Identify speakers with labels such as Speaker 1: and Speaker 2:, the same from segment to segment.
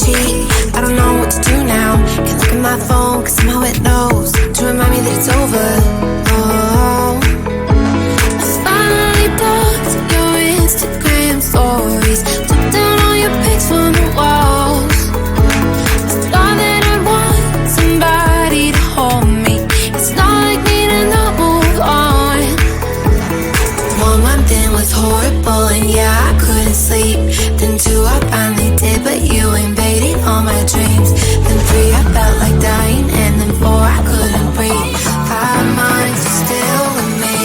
Speaker 1: cheat. I don't know what to do now. Can't look at my phone cause somehow it knows to remind me that it's over. Oh, I finally blocked your Instagram stories, took down all your pics from the walls. I thought that I'd want somebody to hold me. It's not like me to not move on. 1 month in was horrible and yeah, I couldn't sleep. Then 2 I finally did, but you invaded all my dreams. Then 3 I felt like dying, and then 4 I couldn't breathe. 5 months you're still with me.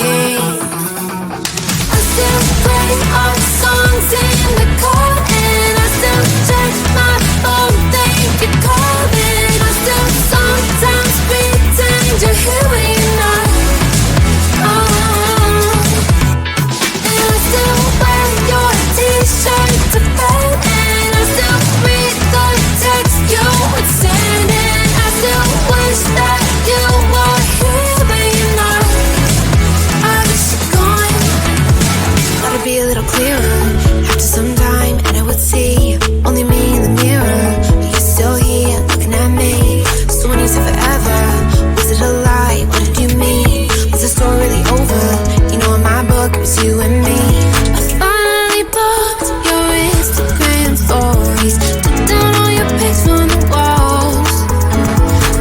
Speaker 1: I still play our songs in the car, and I still check my phone, think you're calling. I still sometimes pretend you're here when you're not. And I still wear your t-shirt to bed, and I still read the text you would send, and I still wish that you were here but you're not. I wish you're gone. Thought it'd be a little clearer after some time, and I would see only me in the mirror, but you're still here looking at me. So when you said forever, was it a lie? What did you mean? Was the story really over? You know in my book it was you and me. I finally blocked your Instagram stories, took down all your pics from the walls.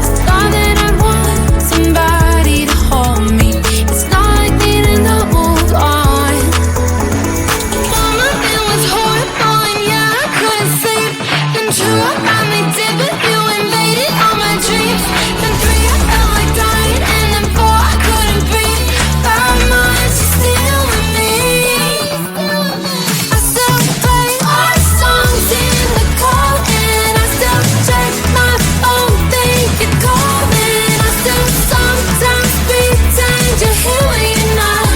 Speaker 1: I thought that I'd want somebody to hold me. It's not like me to not move on. 1 month it was horrible and yeah, I couldn't sleep. Then 2 I finally did, but you invaded all my dreams. Then 3 I felt like dying, and then 4 I couldn't breathe. 5 months you're still with me. I still play our songs in the car, and I still check my phone, think you're calling. I still sometimes pretend you're here when you're not.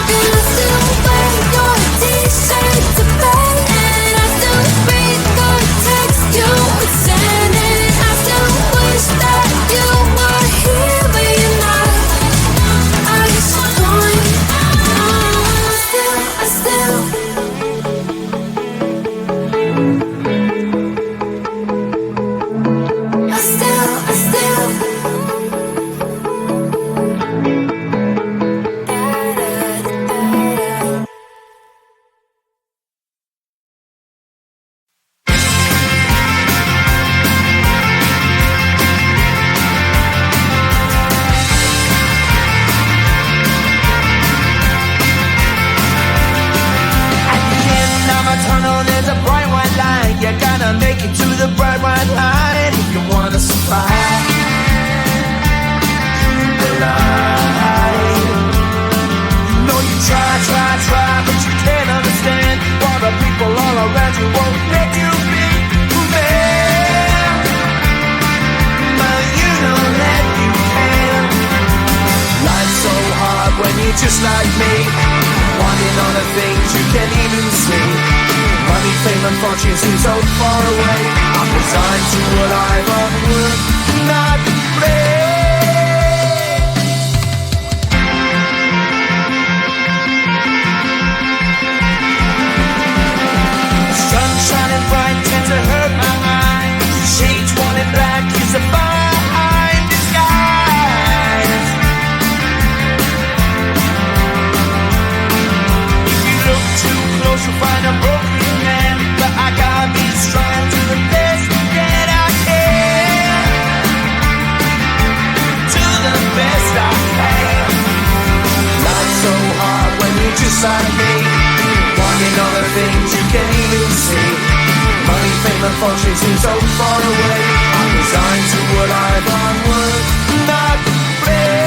Speaker 1: And I still wear your t-shirt to bed, and I still read the text you would send, and I still wish that you were here but you're not. I wish you're gone. I still
Speaker 2: At the end of a tunnel, there's a bright white light. You gotta make it to the bright white light if you wanna survive. The light. You know you try, but you can't understand why the people all around you won't let you be who they are. But you know that you can. Life's so hard when you're just like me, wanting all the things you can't even see. Money, fame, and fortune seem so far away. I'm resigned to what I've would not play. Sun shining bright tends to hurt my eyes. Shades worn in black is a fine disguise. If you look too close, you'll find a broken man. But I gotta be strong to the best that I can. To the best I can. Life's so hard when you're just like me, wanting all the things you can't even see. Money, fame, and fortune seem so far away. I'm resigned to what I thought would not play.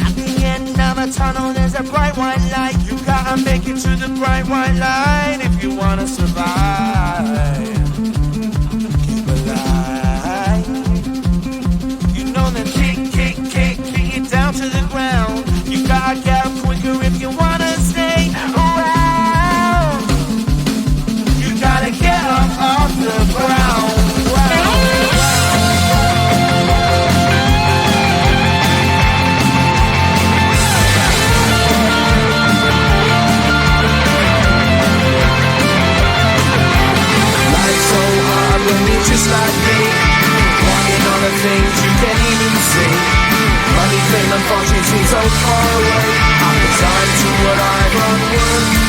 Speaker 2: At the end of a tunnel, there's a bright white light. You gotta make it to the bright white light if you wanna survive. Keep alive. You know that kick it down to the ground. You gotta get up quicker if you wanna stay around. You gotta get up off the ground. far away. I'm resigned to what I've unlearned.